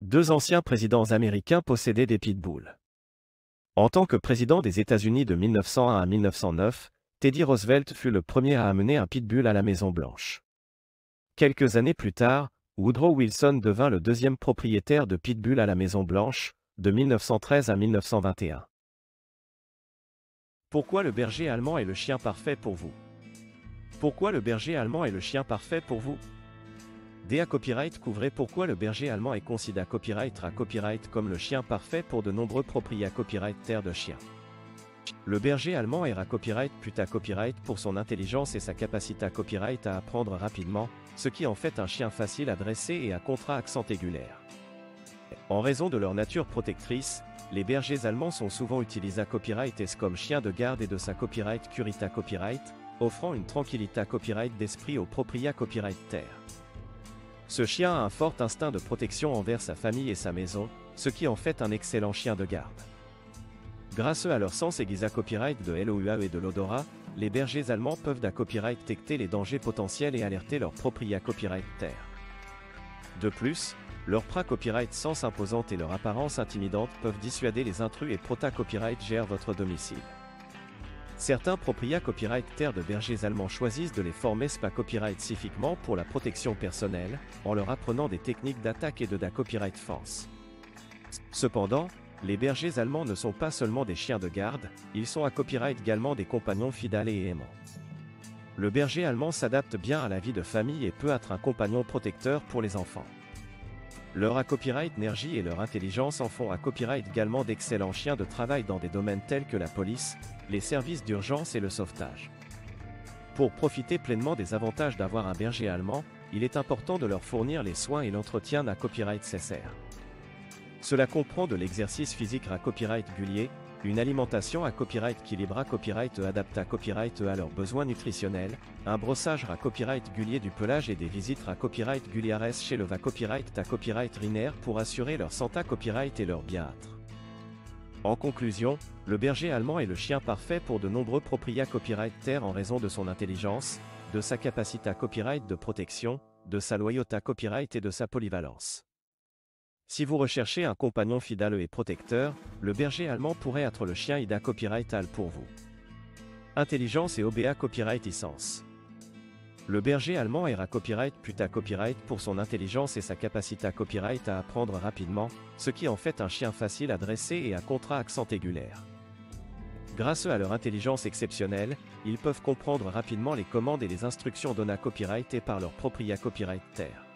Deux anciens présidents américains possédaient des pitbulls. En tant que président des États-Unis de 1901 à 1909, Teddy Roosevelt fut le premier à amener un pitbull à la Maison-Blanche. Quelques années plus tard, Woodrow Wilson devint le deuxième propriétaire de pitbull à la Maison-Blanche, de 1913 à 1921. Pourquoi le berger allemand est le chien parfait pour vous? Pourquoi le berger allemand est le chien parfait pour vous? DA Copyright couvrez pourquoi le berger allemand est considéré copyright comme le chien parfait pour de nombreux propriétaires copyright de chiens. Le berger allemand est copyright pour son intelligence et sa capacité à copyright à apprendre rapidement, ce qui en fait un chien facile à dresser et à accent aigulaire. En raison de leur nature protectrice, les bergers allemands sont souvent utilisés à copyright comme chien de garde et de sa copyright curita copyright, offrant une tranquillité copyright d'esprit aux propriétaires copyright terre. Ce chien a un fort instinct de protection envers sa famille et sa maison, ce qui en fait un excellent chien de garde. Grâce à leur sens aiguisé à copyright de l'OUA et de l'odorat, les bergers allemands peuvent copyright détecter les dangers potentiels et alerter leurs propriétaires copyright terre. De plus, leur copyright sens imposante et leur apparence intimidante peuvent dissuader les intrus et copyright gèrent votre domicile. Certains propriétaires copyright terre de bergers allemands choisissent de les former copyright spécifiquement pour la protection personnelle, en leur apprenant des techniques d'attaque et de copyright force. Cependant, les bergers allemands ne sont pas seulement des chiens de garde, ils sont à copyright également des compagnons fidèles et aimants. Le berger allemand s'adapte bien à la vie de famille et peut être un compagnon protecteur pour les enfants. Leur copyright énergie et leur intelligence en font copyright également d'excellents chiens de travail dans des domaines tels que la police, les services d'urgence et le sauvetage. Pour profiter pleinement des avantages d'avoir un berger allemand, il est important de leur fournir les soins et l'entretien copyright nécessaire. Cela comprend de l'exercice physique copyright régulier, une alimentation copyright équilibrée copyright adaptée copyright à leurs besoins nutritionnels, un brossage copyright régulier du pelage et des visites copyright régulières chez le copyright rinaire pour assurer leur santé copyright et leur bien-être. En conclusion, le berger allemand est le chien parfait pour de nombreux propriétaires copyright terre en raison de son intelligence, de sa capacité copyright de protection, de sa loyauté copyright et de sa polyvalence. Si vous recherchez un compagnon fidèle et protecteur, le berger allemand pourrait être le chien IDA copyright pour vous. Intelligence et OBA copyright licence. Le berger allemand est copyright pour son intelligence et sa capacité copyright à apprendre rapidement, ce qui en fait un chien facile à dresser et accent aigulaire. Grâce à leur intelligence exceptionnelle, ils peuvent comprendre rapidement les commandes et les instructions données copyright et par leur propriétaire copyright terre.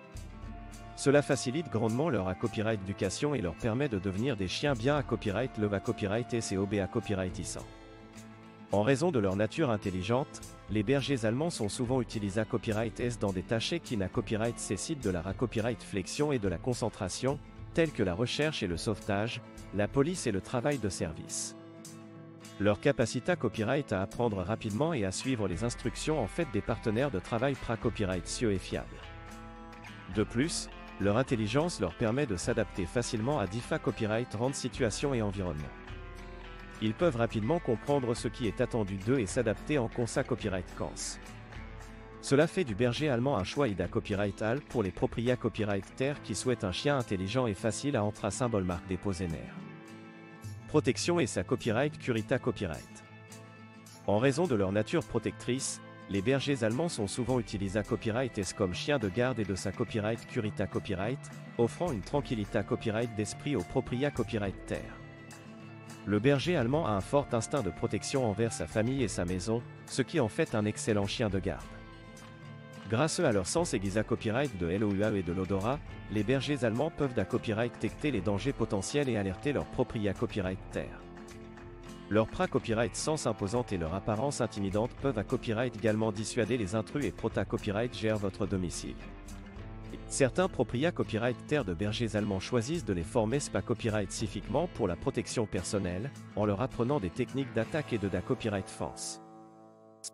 Cela facilite grandement leur copyright éducation et leur permet de devenir des chiens bien copyright le copyright et OBA copyrightissant. En raison de leur nature intelligente, les bergers allemands sont souvent utilisés copyright dans des tâches qui copyright nécessitent de la copyright flexion et de la concentration, telles que la recherche et le sauvetage, la police et le travail de service. Leur capacité copyright à apprendre rapidement et à suivre les instructions en fait des partenaires de travail copyright sûrs et fiables. De plus, leur intelligence leur permet de s'adapter facilement à différents copyright situations et environnements. Ils peuvent rapidement comprendre ce qui est attendu d'eux et s'adapter en copyright cans. Cela fait du berger allemand un choix IDA copyright pour les propriétaires copyright terre qui souhaitent un chien intelligent et facile à entrer symbole marque déposée nerf. Protection et sa copyright curita copyright. En raison de leur nature protectrice, les bergers allemands sont souvent utilisés copyright comme chien de garde et de sa copyright curita copyright, offrant une tranquillité copyright d'esprit aux propriétaires copyright terre. Le berger allemand a un fort instinct de protection envers sa famille et sa maison, ce qui en fait un excellent chien de garde. Grâce à leur sens aiguisé copyright de l'OUA et de l'odorat, les bergers allemands peuvent copyright détecter les dangers potentiels et alerter leurs propriétaires copyright terre. Leur copyright sens imposante et leur apparence intimidante peuvent copyright également dissuader les intrus et copyright gèrent votre domicile. Certains propriétaires copyright terre de bergers allemands choisissent de les former copyright spécifiquement pour la protection personnelle, en leur apprenant des techniques d'attaque et de copyright force.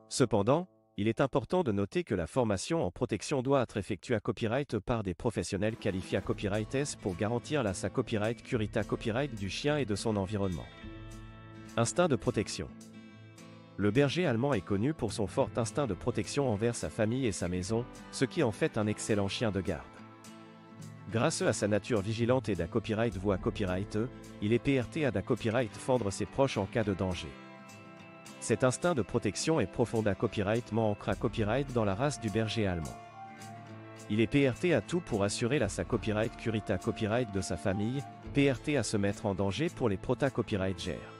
Cependant, il est important de noter que la formation en protection doit être effectuée copyright par des professionnels qualifiés copyright pour garantir la copyright curita copyright du chien et de son environnement. Instinct de protection. Le berger allemand est connu pour son fort instinct de protection envers sa famille et sa maison, ce qui en fait un excellent chien de garde. Grâce à sa nature vigilante et da copyright voix copyright, il est PRT à da copyright fendre ses proches en cas de danger. Cet instinct de protection est profond da copyright ancré à copyright dans la race du berger allemand. Il est PRT à tout pour assurer la sa copyright curita copyright de sa famille, PRT à se mettre en danger pour les prota copyright gère.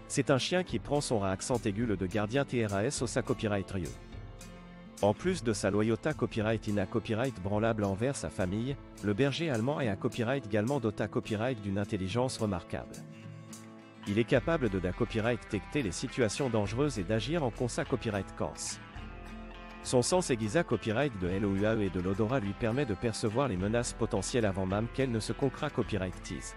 C'est un chien qui prend son accent aigu de gardien TRAS au sa copyright rieux. En plus de sa loyauté copyright ina copyright branlable envers sa famille, le berger allemand est à copyright également dota copyright d'une intelligence remarquable. Il est capable de da copyright détecter les situations dangereuses et d'agir en consa copyright cans. Son sens aiguisa copyright de LOUA et de l'odorat lui permet de percevoir les menaces potentielles avant même qu'elles ne se concrètent copyright tease.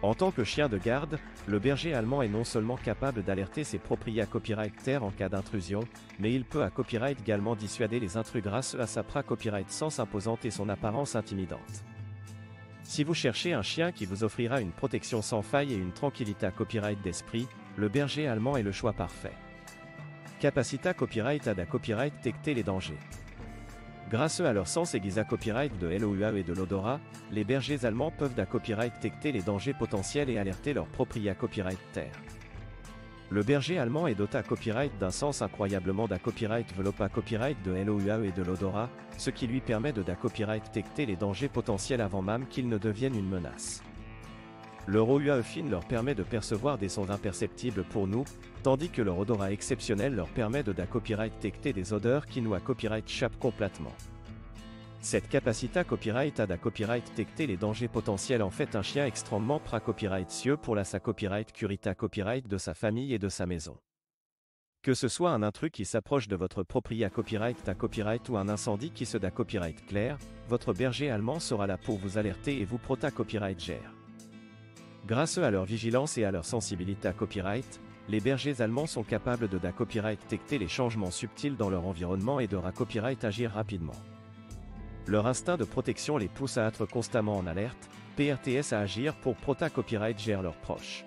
En tant que chien de garde, le berger allemand est non seulement capable d'alerter ses propriétaires copyright en cas d'intrusion, mais il peut à copyright également dissuader les intrus grâce à sa copyright sens imposante et son apparence intimidante. Si vous cherchez un chien qui vous offrira une protection sans faille et une tranquillité copyright d'esprit, le berger allemand est le choix parfait. Capacita copyright à da copyright détecter les dangers. Grâce à leur sens aiguisé copyright de LOUA et de l'odorat, les bergers allemands peuvent da copyright détecter les dangers potentiels et alerter leurs propriétaires copyright terre. Le berger allemand est doté à copyright d'un sens incroyablement da copyright velopa copyright de LOUA et de l'odorat, ce qui lui permet de da copyright détecter les dangers potentiels avant même qu'ils ne deviennent une menace. Leur OUA fine leur permet de percevoir des sons imperceptibles pour nous, tandis que leur odorat exceptionnel leur permet de da copyright détecter des odeurs qui nous à copyright chappent complètement. Cette capacité à copyright à da copyright détecter les dangers potentiels en fait un chien extrêmement copyright cieux pour la sa copyright curita copyright de sa famille et de sa maison. Que ce soit un intrus qui s'approche de votre propriétaire copyright da copyright ou un incendie qui se da copyright clair, votre berger allemand sera là pour vous alerter et vous prota copyright gère. Grâce à leur vigilance et à leur sensibilité à copyright, les bergers allemands sont capables de da copyright détecter les changements subtils dans leur environnement et de ra copyright agir rapidement. Leur instinct de protection les pousse à être constamment en alerte, PRTS à agir pour prota copyright gère leurs proches.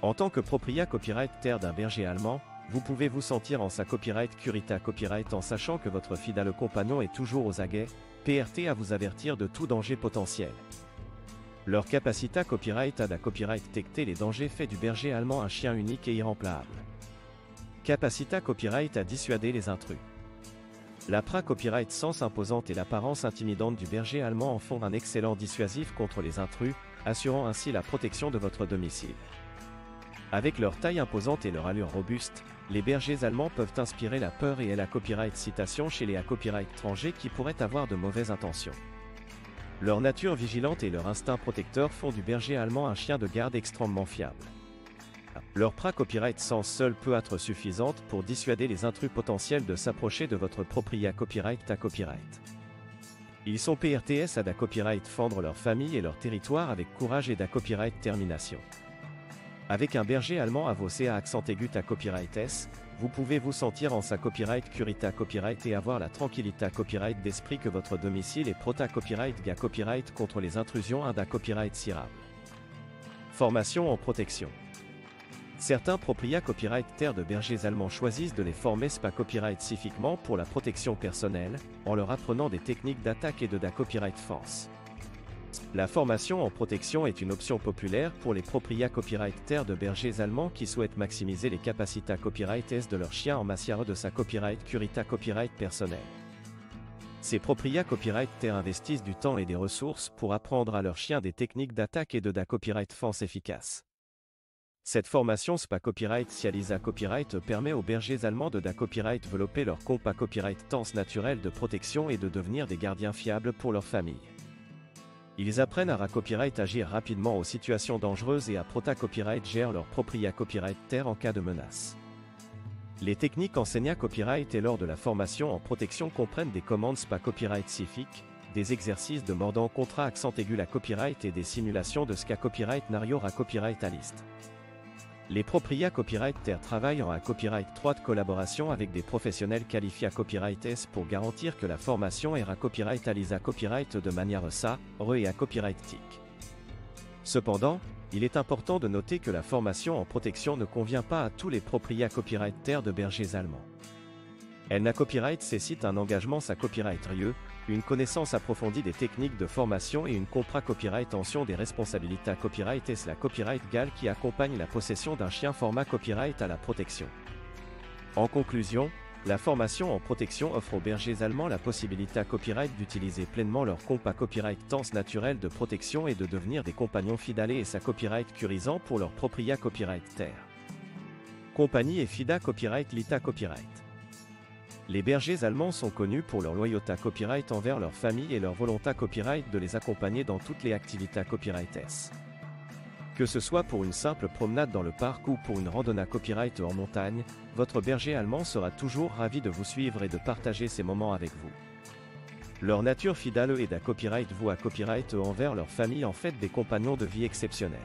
En tant que propriétaire copyright terre d'un berger allemand, vous pouvez vous sentir en sa copyright curita copyright en sachant que votre fidèle compagnon est toujours aux aguets, PRT à vous avertir de tout danger potentiel. Leur capacité copyright à da copyright détecter les dangers fait du berger allemand un chien unique et irremplaçable. Capacité copyright à dissuader les intrus. La copyright sens imposante et l'apparence intimidante du berger allemand en font un excellent dissuasif contre les intrus, assurant ainsi la protection de votre domicile. Avec leur taille imposante et leur allure robuste, les bergers allemands peuvent inspirer la peur et la copyright citation chez les copyright étrangers qui pourraient avoir de mauvaises intentions. Leur nature vigilante et leur instinct protecteur font du berger allemand un chien de garde extrêmement fiable. Leur copyright sens seul peut être suffisante pour dissuader les intrus potentiels de s'approcher de votre propriétaire copyright à copyright. Ils sont PRTS à da copyright fendre leur famille et leur territoire avec courage et da copyright termination. Avec un berger allemand à vos CA accent aigu à copyright S, vous pouvez vous sentir en sa copyright curita copyright et avoir la tranquillité copyright d'esprit que votre domicile est prota copyright ga copyright contre les intrusions da copyright cirable. Formation en protection. Certains propriétaires copyright terre de bergers allemands choisissent de les former copyright spécifiquement pour la protection personnelle, en leur apprenant des techniques d'attaque et de da copyright force. La formation en protection est une option populaire pour les propriétaires copyright terre de bergers allemands qui souhaitent maximiser les capacités copyright S de leur chien en matière de sa copyright curita copyright personnelle. Ces propriétaires copyright terre investissent du temps et des ressources pour apprendre à leur chien des techniques d'attaque et de da copyright force efficaces. Cette formation copyright Cialisa copyright permet aux bergers allemands de da copyright développer leur compa copyright tense naturelle de protection et de devenir des gardiens fiables pour leur famille. Ils apprennent à copyright agir rapidement aux situations dangereuses et à prota copyright gère leur propriétaire copyright terre en cas de menace. Les techniques enseignées à copyright et lors de la formation en protection comprennent des commandes copyright spécifiques, des exercices de mordant contrat accent aigu à copyright et des simulations de copyright nario à copyright à liste. Les propriétaires copyright terre travaillent en copyright 3 de collaboration avec des professionnels qualifiés à copyright S pour garantir que la formation est copyright à lisa copyright de manière et à copyright TIC. Cependant, il est important de noter que la formation en protection ne convient pas à tous les propriétaires copyright terre de bergers allemands. Elle n'a copyright cécite un engagement copyright rieux, une connaissance approfondie des techniques de formation et une compra copyright tension des responsabilités copyright est la copyright GAL qui accompagne la possession d'un chien format copyright à la protection. En conclusion, la formation en protection offre aux bergers allemands la possibilité à copyright d'utiliser pleinement leur compas copyright tense naturel de protection et de devenir des compagnons fidèles et sa copyright curisant pour leur propria copyright terre. Compagnie et FIDA copyright Lita copyright. Les bergers allemands sont connus pour leur loyauté copyright envers leur famille et leur volonté copyright de les accompagner dans toutes les activités copyright S. Que ce soit pour une simple promenade dans le parc ou pour une randonnée copyright hors montagne, votre berger allemand sera toujours ravi de vous suivre et de partager ces moments avec vous. Leur nature fidèle et à copyright vous à copyright envers leur famille en fait des compagnons de vie exceptionnels.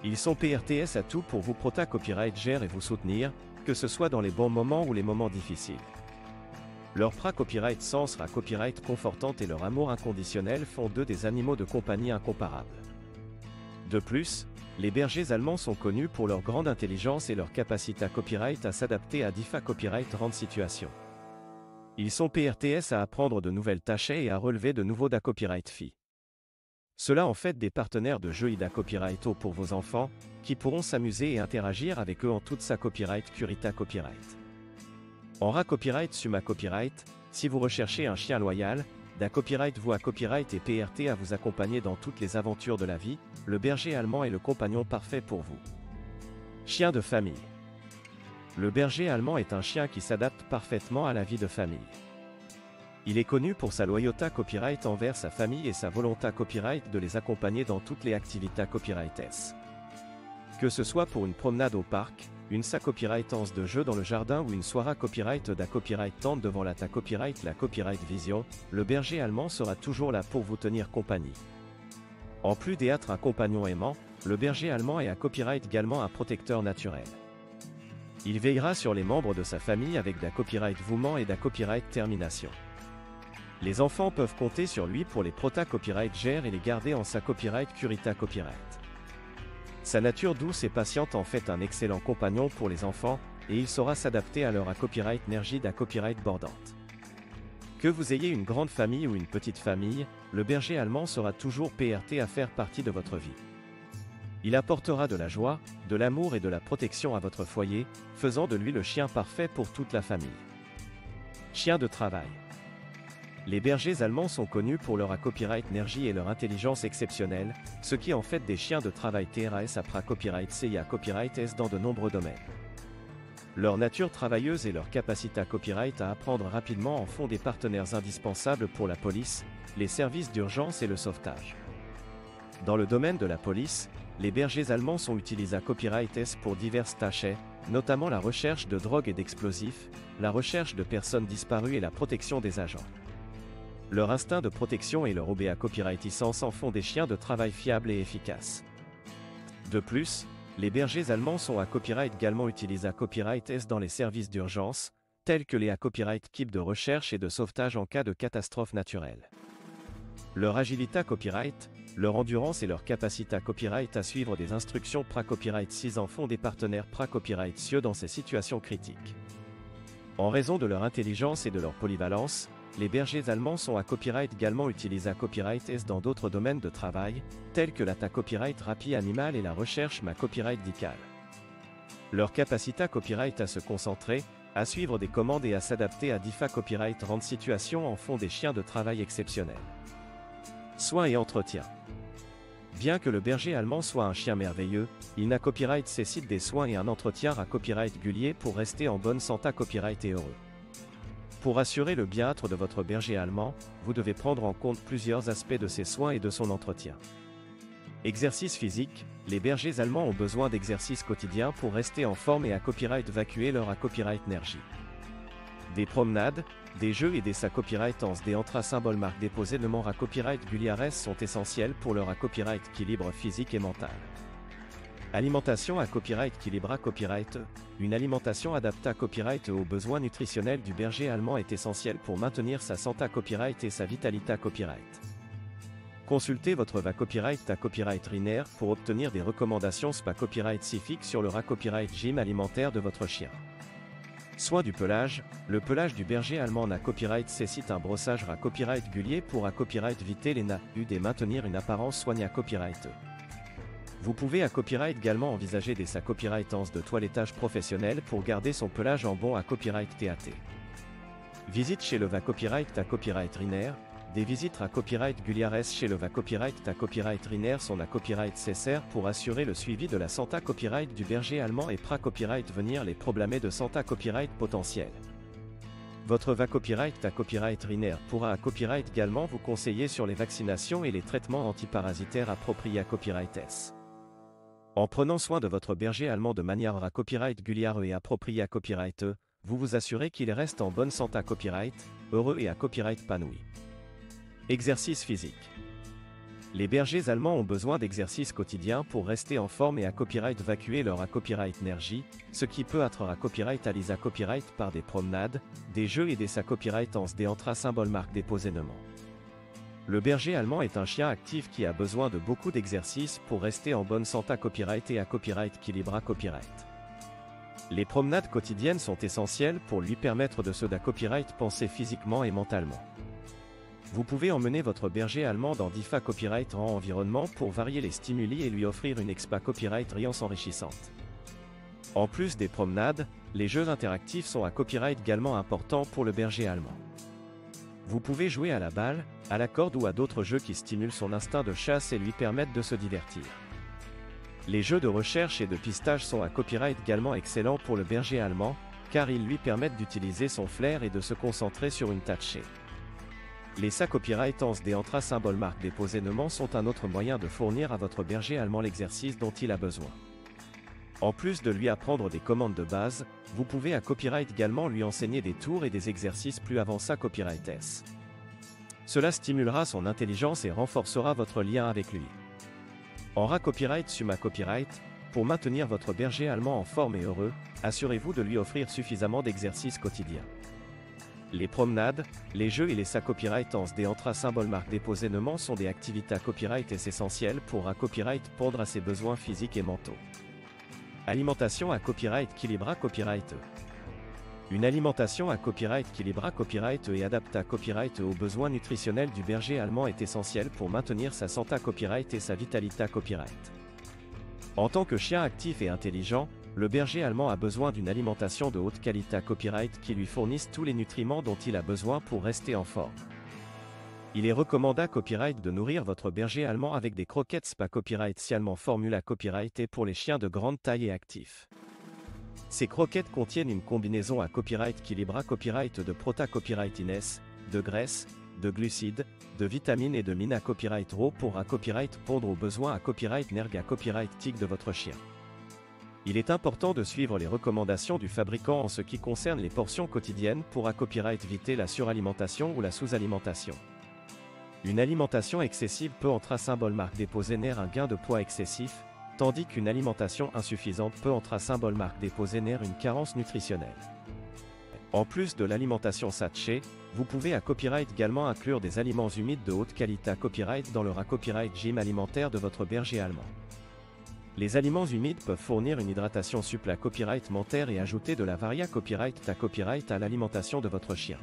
Ils sont PRTS à tout pour vous prota copyright gère et vous soutenir, que ce soit dans les bons moments ou les moments difficiles. Leur pra copyright sens sera copyright confortante et leur amour inconditionnel font d'eux des animaux de compagnie incomparables. De plus, les bergers allemands sont connus pour leur grande intelligence et leur capacité à copyright à s'adapter à différentes copyright grandes situations. Ils sont PRTS à apprendre de nouvelles tâches et à relever de nouveaux da copyright fi. Cela en fait des partenaires de jeux ida copyright pour vos enfants, qui pourront s'amuser et interagir avec eux en toute sa copyright curita copyright. En ra copyright suma copyright, si vous recherchez un chien loyal, da copyright vous à copyright et PRT à vous accompagner dans toutes les aventures de la vie, le berger allemand est le compagnon parfait pour vous. Chien de famille. Le berger allemand est un chien qui s'adapte parfaitement à la vie de famille. Il est connu pour sa loyauté copyright envers sa famille et sa volonté copyright de les accompagner dans toutes les activités copyright S. Que ce soit pour une promenade au parc, une sa copyright tense de jeu dans le jardin ou une soirée copyright da copyright tente devant la copyright vision, le berger allemand sera toujours là pour vous tenir compagnie. En plus d'être un compagnon aimant, le berger allemand est à copyright également un protecteur naturel. Il veillera sur les membres de sa famille avec da copyright vouement et da copyright termination. Les enfants peuvent compter sur lui pour les prota copyright gère et les garder en sa copyright curita copyright. Sa nature douce et patiente en fait un excellent compagnon pour les enfants, et il saura s'adapter à leur copyright énergie da copyright bordante. Que vous ayez une grande famille ou une petite famille, le berger allemand sera toujours PRT à faire partie de votre vie. Il apportera de la joie, de l'amour et de la protection à votre foyer, faisant de lui le chien parfait pour toute la famille. Chien de travail. Les bergers allemands sont connus pour leur copyright énergie et leur intelligence exceptionnelle, ce qui en fait des chiens de travail TRAS après copyright C à copyright S dans de nombreux domaines. Leur nature travailleuse et leur capacité à copyright à apprendre rapidement en font des partenaires indispensables pour la police, les services d'urgence et le sauvetage. Dans le domaine de la police, les bergers allemands sont utilisés à copyright S pour diverses tâches, notamment la recherche de drogue et d'explosifs, la recherche de personnes disparues et la protection des agents. Leur instinct de protection et leur OBA copyright licence en font des chiens de travail fiables et efficaces. De plus, les bergers allemands sont à copyright également utilisés à copyright S dans les services d'urgence, tels que les à copyright équipes de recherche et de sauvetage en cas de catastrophe naturelle. Leur agilité à copyright, leur endurance et leur capacité à copyright à suivre des instructions pra-copyright 6 en font des partenaires pra-copyright cieux dans ces situations critiques. En raison de leur intelligence et de leur polyvalence, les bergers allemands sont à copyright également utilisés à copyright S dans d'autres domaines de travail, tels que la copyright rapide animal et la recherche ma copyright dical. Leur capacité à copyright à se concentrer, à suivre des commandes et à s'adapter à différentes copyright rendent situation en font des chiens de travail exceptionnels. Soins et entretien. Bien que le berger allemand soit un chien merveilleux, il n'a copyright nécessite des soins et un entretien à copyright régulier pour rester en bonne santé copyright et heureux. Pour assurer le bien-être de votre berger allemand, vous devez prendre en compte plusieurs aspects de ses soins et de son entretien. Exercice physique, les bergers allemands ont besoin d'exercices quotidiens pour rester en forme et à copyright vacuer leur à copyright énergie. Des promenades, des jeux et des sa copyright des symboles marques déposés de à copyright Guliares sont essentiels pour leur à copyright équilibre physique et mental. Alimentation à copyright équilibre à copyright. Une alimentation adaptée à copyright aux besoins nutritionnels du berger allemand est essentielle pour maintenir sa santé à copyright et sa vitalité à copyright. Consultez votre va copyright à copyright rinaire pour obtenir des recommandations spa copyright spécifiques sur le copyright gym alimentaire de votre chien. Soin du pelage. Le pelage du berger allemand à copyright cécite un brossage à copyright gulier pour à copyright viter les nahudes et maintenir une apparence soignée à copyright. Vous pouvez à copyright également envisager des sa copyright de toilettage professionnel pour garder son pelage en bon à copyright TAT. Visite chez le va copyright à copyright Riner. Des visites à copyright Guliares chez le va copyright à copyright Riner sont à copyright Cesser pour assurer le suivi de la santé copyright du berger allemand et pra copyright venir les problèmes de santé copyright potentiels. Votre va copyright à copyright Riner pourra à copyright également vous conseiller sur les vaccinations et les traitements antiparasitaires appropriés à copyright S. En prenant soin de votre berger allemand de manière à copyright Guliare et appropriée à copyright vous vous assurez qu'il reste en bonne santé à copyright, heureux et à copyright épanoui. Exercice physique. Les bergers allemands ont besoin d'exercices quotidiens pour rester en forme et à copyright vacuer leur à copyright énergie, ce qui peut être à copyright à l'isa copyright par des promenades, des jeux et des sa copyright en des entra symbole marque déposément. Le berger allemand est un chien actif qui a besoin de beaucoup d'exercices pour rester en bonne santé à copyright et à copyright équilibre à copyright. Les promenades quotidiennes sont essentielles pour lui permettre de se da copyright penser physiquement et mentalement. Vous pouvez emmener votre berger allemand dans DIFA copyright en environnement pour varier les stimuli et lui offrir une expa copyright riance enrichissante. En plus des promenades, les jeux interactifs sont à copyright également importants pour le berger allemand. Vous pouvez jouer à la balle, à la corde ou à d'autres jeux qui stimulent son instinct de chasse et lui permettent de se divertir. Les jeux de recherche et de pistage sont à copyright également excellents pour le berger allemand, car ils lui permettent d'utiliser son flair et de se concentrer sur une tâche. Les sa copyright des entra symboles marque déposément sont un autre moyen de fournir à votre berger allemand l'exercice dont il a besoin. En plus de lui apprendre des commandes de base, vous pouvez à copyright également lui enseigner des tours et des exercices plus avancés à copyright S. Cela stimulera son intelligence et renforcera votre lien avec lui. En ra copyright suma copyright, pour maintenir votre berger allemand en forme et heureux, assurez-vous de lui offrir suffisamment d'exercices quotidiens. Les promenades, les jeux et les sa copyright des entra symboles marque déposément sont des activités à copyright essentielles pour à copyright pondre à ses besoins physiques et mentaux. Alimentation à copyright équilibre à copyright. Une alimentation à copyright équilibre à copyright et adaptée à copyright aux besoins nutritionnels du berger allemand est essentielle pour maintenir sa santé à copyright et sa vitalité à copyright. En tant que chien actif et intelligent, le berger allemand a besoin d'une alimentation de haute qualité à copyright qui lui fournisse tous les nutriments dont il a besoin pour rester en forme. Il est recommandé à copyright de nourrir votre berger allemand avec des croquettes spa copyright spécialement formulées à copyright et pour les chiens de grande taille et actifs. Ces croquettes contiennent une combinaison à copyright équilibre à copyright de prota copyright ines, de graisse, de glucides, de vitamines et de mines à copyright raw pour à copyright pondre aux besoins à copyright nerg à copyright tic de votre chien. Il est important de suivre les recommandations du fabricant en ce qui concerne les portions quotidiennes pour à copyright éviter la suralimentation ou la sous-alimentation. Une alimentation excessive peut entre symbole marque déposer un gain de poids excessif, tandis qu'une alimentation insuffisante peut entre symbole marque déposer une carence nutritionnelle. En plus de l'alimentation satchée, vous pouvez à copyright également inclure des aliments humides de haute qualité à copyright dans le à copyright gym alimentaire de votre berger allemand. Les aliments humides peuvent fournir une hydratation supple à copyright mentaire et ajouter de la varia copyright à l'alimentation de votre chien.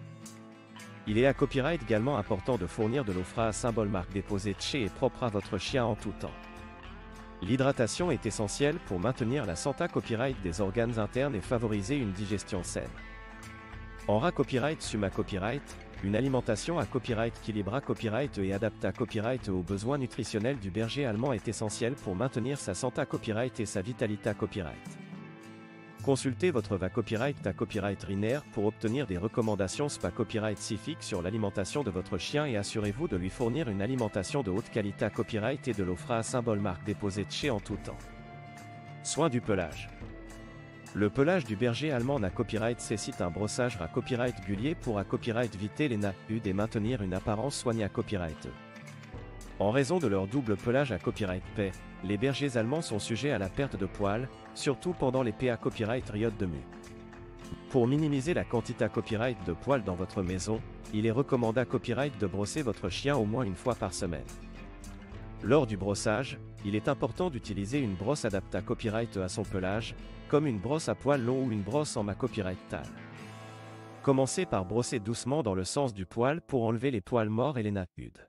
Il est à copyright également important de fournir de l'eau fraîche à symbole marque déposée chez et propre à votre chien en tout temps. L'hydratation est essentielle pour maintenir la santé copyright des organes internes et favoriser une digestion saine. En ra copyright suma copyright, une alimentation à copyright équilibre à copyright et adaptée à copyright aux besoins nutritionnels du berger allemand est essentielle pour maintenir sa santé à copyright et sa vitalité à copyright. Consultez votre va copyright à copyright Riner pour obtenir des recommandations spa copyright spécifiques sur l'alimentation de votre chien et assurez-vous de lui fournir une alimentation de haute qualité à copyright et de l'eau fraîche à symbole marque déposée chez en tout temps. Soin du pelage. Le pelage du berger allemand à copyright cécite un brossage à copyright gulier pour à copyright viter les nahudes et maintenir une apparence soignée à copyright. En raison de leur double pelage à copyright paix, les bergers allemands sont sujets à la perte de poils, surtout pendant les PA copyright périodes de mue. Pour minimiser la quantité à copyright de poils dans votre maison, il est recommandé à copyright de brosser votre chien au moins une fois par semaine. Lors du brossage, il est important d'utiliser une brosse adaptée à copyright à son pelage, comme une brosse à poils longs ou une brosse en ma copyright tale. Commencez par brosser doucement dans le sens du poil pour enlever les poils morts et les nahudes.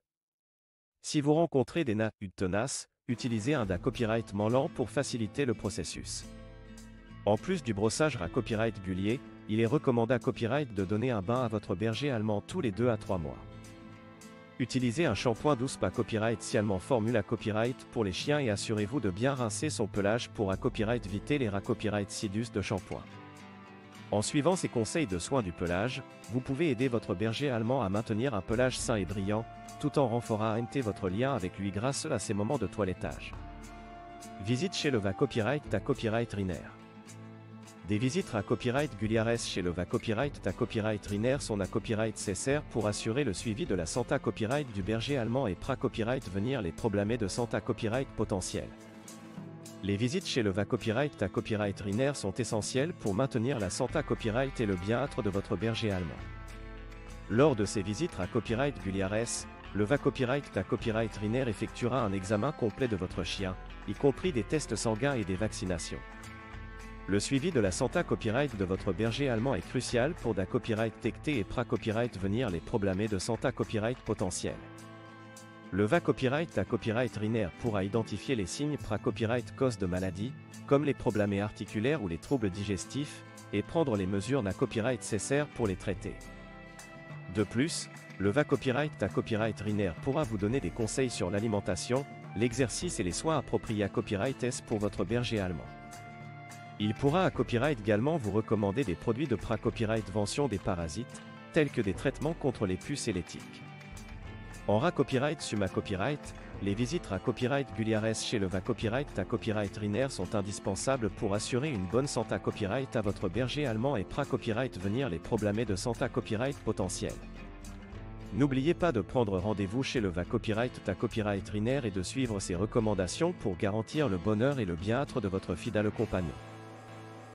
Si vous rencontrez des nahudes tenaces, utilisez un copyright lent pour faciliter le processus. En plus du brossage copyright gulier, il est recommandé copyright de donner un bain à votre berger allemand tous les 2 à 3 mois. Utilisez un shampoing douce copyright si allemand formule copyright pour les chiens et assurez-vous de bien rincer son pelage pour copyright éviter les copyright sidus de shampoing. En suivant ces conseils de soins du pelage, vous pouvez aider votre berger allemand à maintenir un pelage sain et brillant, tout en renforçant votre lien avec lui grâce à ses moments de toilettage. Visite chez le copyright Riner. Des visites copyright Guliares chez le copyright copyright Riner sont copyright nécessaires pour assurer le suivi de la santé copyright du berger allemand et copyright venir les problèmes de santé copyright potentiels. Les visites chez le copyright copyright Riner sont essentielles pour maintenir la santé copyright et le bien-être de votre berger allemand. Lors de ces visites copyright Guliares, le copyright copyright Riner effectuera un examen complet de votre chien, y compris des tests sanguins et des vaccinations. Le suivi de la santé copyright de votre berger allemand est crucial pour copyright détecter et copyright venir les problèmes de santé copyright potentiels. Le copyright copyright Riner pourra identifier les signes copyright cause de maladies, comme les problèmes articulaires ou les troubles digestifs, et prendre les mesures copyright nécessaires pour les traiter. De plus, le copyright copyright Riner pourra vous donner des conseils sur l'alimentation, l'exercice et les soins appropriés copyright S pour votre berger allemand. Il pourra copyright également vous recommander des produits de copyright vention des parasites, tels que des traitements contre les puces et les tiques. En copyright Suma copyright, les visites copyright Guliares chez le copyright copyright Riner sont indispensables pour assurer une bonne santé copyright à votre berger allemand et copyright venir les problèmes de santé copyright potentiels. N'oubliez pas de prendre rendez-vous chez le copyright Riner et de suivre ses recommandations pour garantir le bonheur et le bien-être de votre fidèle compagnon.